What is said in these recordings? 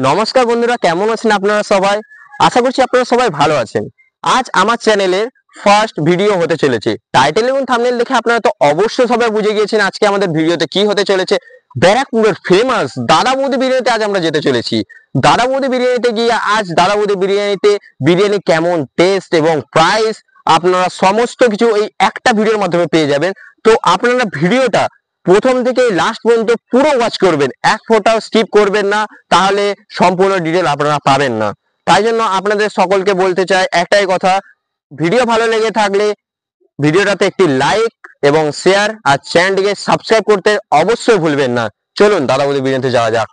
নমস্কার বন্ধুরা, কেমন আছেন আপনারা সবাই? আশা করছি আপনারা সবাই ভালো আছেন। আজ আমার চ্যানেলের ফার্স্ট ভিডিও হতে চলেছে। টাইটেল এবং থাম্বনেল দেখে আপনারা তো অবশ্যই সবাই বুঝে গিয়েছেন আজকে আমাদের ভিডিওতে কি হতে চলেছে। ব্যারাকপুরের ফেমাস দাদা বৌদি বিরিয়ানিতে আজ আমরা যেতে চলেছি। দাদা বৌদি বিরিয়ানিতে গিয়ে আজ দাদা বৌদি বিরিয়ানিতে বিরিয়ানি কেমন টেস্ট এবং প্রাইস আপনারা সমস্ত কিছু এই একটা ভিডিওর মাধ্যমে পেয়ে যাবেন। তো আপনারা ভিডিওটা প্রথম থেকে লাস্ট পর্যন্ত পুরো ওয়াচ করবেন, এক ফোঁটাও স্কিপ করবেন না, তাহলে সম্পূর্ণ ডিটেল আপনারা পাবেন না। তাই জন্য আপনাদের সকলকে বলতে চাই একটাই কথা, ভিডিও ভালো লেগে থাকলে ভিডিওটাতে একটি লাইক এবং শেয়ার আর চ্যানেলটিকে সাবস্ক্রাইব করতে অবশ্যই ভুলবেন না। চলুন দাদা বৌদি বিরিয়ানিতে যাওয়া যাক।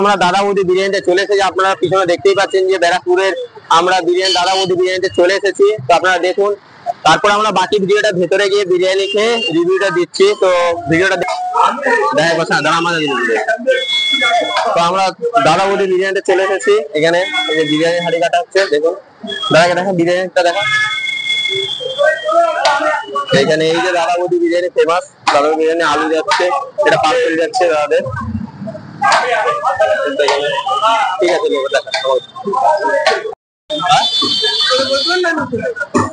আমরা দাদা বৌদি বিরিয়ানিতে চলে এসেছি। আপনারা পিছনে দেখতেই পাচ্ছেন যে ব্যারাকপুরের আমরা দাদা বৌদি বিরিয়ানিতে চলে এসেছি। তো আপনারা দেখুন, তারপর আমরা বাকি ভিডিওটা ভেতরে গিয়ে বিরিয়ানি খেয়ে রিভিউটা দিচ্ছি। তো ভিডিওটা তো আমরা দাদা বৌদি বিরিয়ানিতে চলে এসেছি। এখানে এই যে বিরিয়ানি হাঁড়ি কাটা হচ্ছে, দেখুন দাদাকে দেখা বিরিয়ানিটা দেখা। এখানে এই যে দাদা বৌদি বিরিয়ানি ফেমাস, দাদা বিরিয়ানি আলু যাচ্ছে, এটা পার্সেল যাচ্ছে দাদাদের। ঠিক আছে,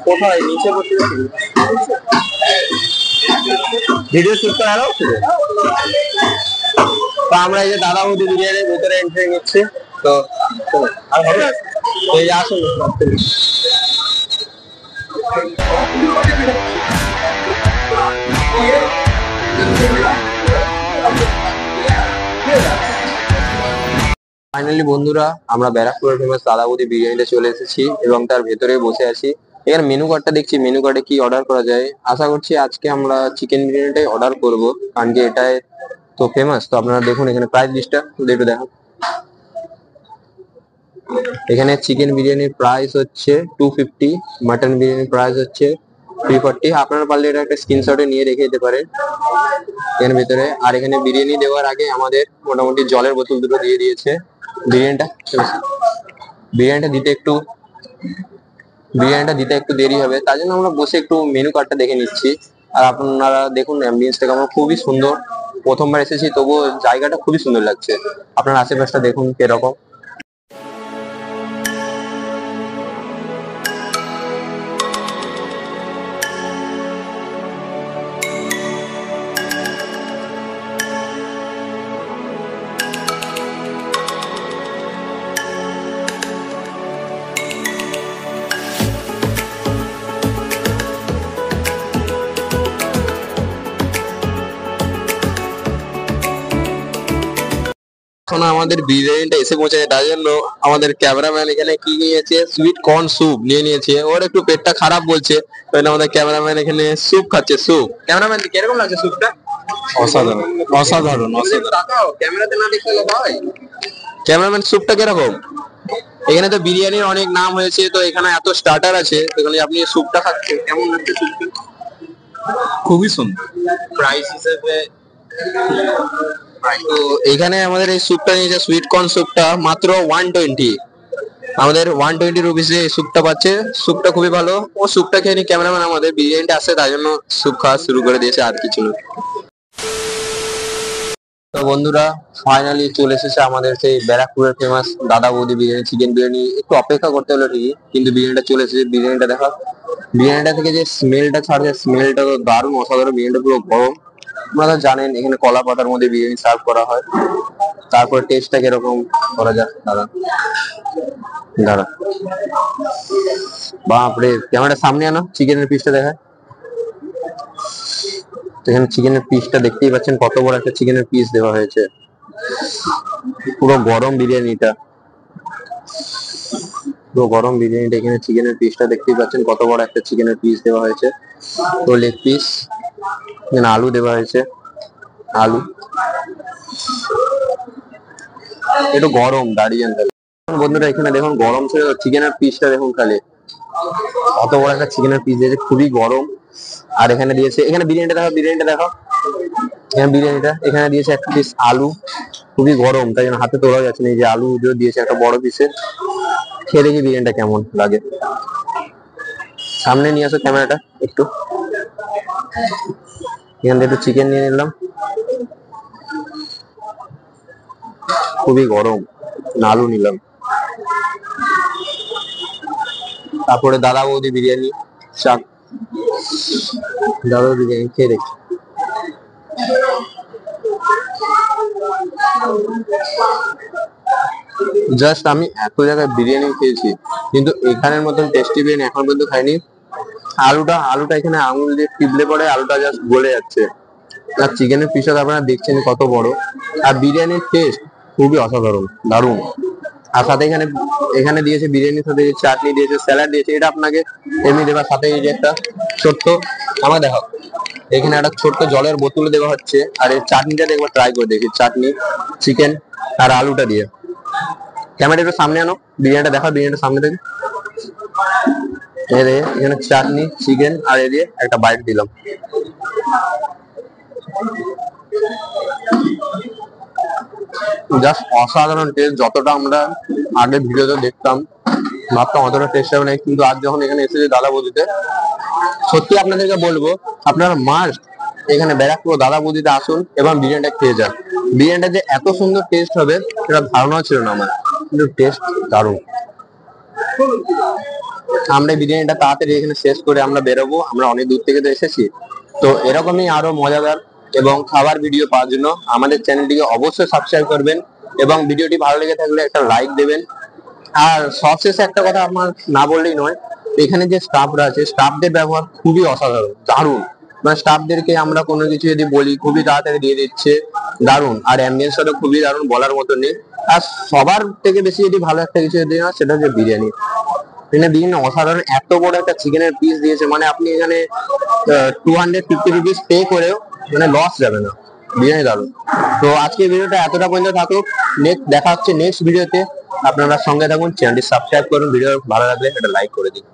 কোথায় নিচে বসে ভিডিও শুট করা হচ্ছে। তো আমরা এই যে দাদা বৌদি বিরিয়ানির ভেতরে এন্ট্রি নিচ্ছি। তো এই যে আসুন। ফাইনালি বন্ধুরা, আমরা ব্যারাকপুরের ফেমাস দাদা বৌদি বিরিয়ানিতে চলে এসেছি এবং তার ভেতরে বসে আছি। এখানে মেনু কার্ডটা দেখছি, মেনু কার্ডে কি অর্ডার করা যায়। আশা করছি আজকে আমরা চিকেন বিরিয়ানিটাই অর্ডার করব, কারণ কি এটাই তো ফেমাস। তো আপনারা দেখুন এখানে প্রাইস লিস্টটা একটু দেখুন। এখানে চিকেন বিরিয়ানির প্রাইস হচ্ছে 250, মাটন বিরিয়ানির প্রাইস হচ্ছে 340। আপনারা পারলে এটা একটা স্ক্রিনশটে নিয়ে রেখে দিতে পারেন এর ভিতরে। আর এখানে বিরিয়ানি দেওয়ার আগে আমাদের মোটামুটি জলের বোতল দুটো দিয়ে দিয়েছে। বিরিয়ানিটা দিতে একটু দেরি হবে, তার জন্য আমরা বসে একটু মেনু কার্ডটা দেখে নিচ্ছি। আর আপনারা দেখুন অ্যাম্বিয়েন্সটা কেমন, খুবই সুন্দর। প্রথমবার এসেছি, তবুও জায়গাটা খুবই সুন্দর লাগছে। আপনার আশেপাশটা দেখুন কিরকম। আমাদের বিরিয়ানিটা এসে পৌঁছেছে, তার জন্য আমাদের ক্যামেরাম্যান এখানে কি নিয়েছে, সুইট কর্ন স্যুপ নিয়ে নিয়েছে। ওর একটু পেটটা খারাপ বলছে, আমাদের ক্যামেরাম্যান এখানে স্যুপ খাচ্ছে। স্যুপ ক্যামেরাম্যান কিরকম লাগছে স্যুপটা? অসাধারণ অসাধারণ অসাধারণ। ক্যামেরাতে না দেখতে ভাই, ক্যামেরাম্যান স্যুপটা কিরকম? এখানে তো বিরিয়ানির অনেক নাম হয়েছে, তো এখানে এত স্টার্টার আছে, এখানে আপনি স্যুপটা খাচ্ছেন, কেমন লাগছে স্যুপটা? খুবই সুন্দর। প্রাইস হিসেবে তো এখানে আমাদের এই স্যুপটা নিয়েছে, সুইট কর্ন স্যুপটা মাত্র 120। আমাদের 120 রুপিসে এই স্যুপটা পাচ্ছে। স্যুপটা খুবই ভালো। ও স্যুপটা খেয়ে নি ক্যামেরাম্যান, আমাদের বিরিয়ানিটা আসছে তাই জন্য স্যুপ খাওয়া শুরু করে দিয়েছে, আর কিছু না। তো বন্ধুরা, ফাইনালি চলে এসেছে আমাদের সেই ব্যারাকপুরের ফেমাস দাদা বৌদি বিরিয়ানি, চিকেন বিরিয়ানি। একটু অপেক্ষা করতে হলো ঠিকই, কিন্তু বিরিয়ানিটা চলে এসেছে। বিরিয়ানিটা দেখা, বিরিয়ানিটা থেকে যে স্মেলটা ছাড়ছে, স্মেলটা তো দারুণ অসাধারণ। বিরিয়ানিটা পুরো গরম। আপনারা জানেন এখানে কলা পাতার মধ্যে বিরিয়ানি সার্ভ করা হয়। তারপর টেস্টটা কিরকম করা যাক। দাঁড়া বাপরে, ক্যামেরার সামনে আনো, চিকেনের পিসটা দেখায়। এখানে চিকেনের পিসটা দেখতেই পাচ্ছেন, কত বড় একটা চিকেনের পিস দেওয়া হয়েছে। পুরো গরম বিরিয়ানিটা, পুরো গরম বিরিয়ানিটা। এখানে চিকেনের পিসটা দেখতেই পাচ্ছেন, কত বড় একটা চিকেনের পিস দেওয়া হয়েছে। তো লেগ পিস, এখানে আলু দেওয়া হয়েছে, আলু একটু গরম দাঁড়িয়ে। বন্ধুরা এখানে দেখুন গরম ছিল, চিকেনের পিসটা দেখুন খালি, অত বড় একটা চিকেনের পিস দিয়েছে, খুবই গরম। আর এখানে দিয়েছে, এখানে বিরিয়ানিটা দেখো, বিরিয়ানিটা দেখো, এখানে বিরিয়ানিটা এখানে দিয়েছে একটা পিস আলু, খুবই গরম, তাই জন্য হাতে তোলা যাচ্ছে না। এই যে আলু দিয়েছে একটা বড় পিসের, খেয়ে দেখি বিরিয়ানিটা কেমন লাগে। সামনে নিয়ে আসো ক্যামেরাটা একটু। এখান থেকে একটু চিকেন নিয়ে নিলাম, খুবই গরম। আলু নিলাম, তারপরে দাদা বৌদি বিরিয়ানি, শাক। দাদা বিরিয়ানি খেয়ে দেখি। জাস্ট আমি এত জায়গায় বিরিয়ানি খেয়েছি, কিন্তু এখানের মতন টেস্টি বিরিয়ানি এখন পর্যন্ত খাইনি। আলুটা এখানে আঙুল দিয়ে টিপলে পরে আলুটা জাস্ট গলে যাচ্ছে। আর চিকেনের পিসটা আপনারা দেখছেন কত বড়। আর বিরিয়ানির টেস্ট খুবই অসাধারণ, দারুণ। আর সাথে এখানে দিয়েছে বিরিয়ানির সাথে চাটনি দিয়েছে, স্যালাড দিয়েছে। এটা আপনাকে এমনি দেওয়ার সাথে এই যে একটা ছোট্ট, আমার দেখো এখানে একটা ছোট্ট জলের বোতল দেওয়া হচ্ছে। আর এই চাটনিটা একবার ট্রাই করে দেখি, চাটনি, চিকেন আর আলুটা দিয়ে। ক্যামেরা একটু সামনে আনো, বিরিয়ানিটা দেখাও, বিরিয়ানিটা সামনে থেকে। এখানে চাটনি, চিকেন আর এ দিয়ে একটা বাইট দিলাম। জাস্ট অসাধারণ টেস্ট। যতটা আমরা আগে ভিডিওতে দেখতাম ভাবতাম অতটা টেস্ট হবে না, কিন্তু আজ যখন এখানে এসেছে দাদা বৌদিতে, সত্যি আপনাদেরকে বলবো আপনারা মাস্ট এখানে ব্যারাকপুর দাদা বৌদিতে আসুন এবং বিরিয়ানিটা খেয়ে যান। বিরিয়ানিটা যে এত সুন্দর টেস্ট হবে সেটা ধারণাও ছিল না আমার, কিন্তু টেস্ট দারুণ। আমরা বিরিয়ানিটা তাড়াতাড়ি এখানে শেষ করে আমরা বেরোবো, আমরা অনেক দূর থেকে তো এসেছি। তো এরকমই আরো মজাদার এবং খাবার ভিডিও পাওয়ার জন্য আমাদের চ্যানেলটিকে অবশ্যই সাবস্ক্রাইব করবেন এবং ভিডিওটি ভালো লেগে থাকলে একটা লাইক দেবেন। আর সবশেষে একটা কথা আমার না বললেই নয়, এখানে যে স্টাফরা আছে স্টাফদের ব্যবহার খুবই অসাধারণ, দারুণ। মানে স্টাফদেরকে আমরা কোনো কিছু যদি বলি খুবই তাড়াতাড়ি দিয়ে দিচ্ছে, দারুণ। আর অ্যাম্বিয়েন্সটা খুবই দারুণ, বলার মতো নেই। আর সবার থেকে বেশি যদি ভালো একটা কিছু যদি হয় সেটা হচ্ছে বিরিয়ানি। এখানে বিভিন্ন অসাধারণ এত বড় একটা চিকেনের পিস দিয়েছে, মানে আপনি এখানে 250 রুপিস পে করেও মানে লস যাবে না। বিরিয়ানি দারুণ। তো আজকে ভিডিওটা এতটা পর্যন্ত থাকুক, নেক্সট দেখা হচ্ছে নেক্সট ভিডিওতে। আপনারা সঙ্গে থাকুন, চ্যানেলটি সাবস্ক্রাইব করুন, ভিডিও ভালো লাগলে একটা লাইক করে দিন।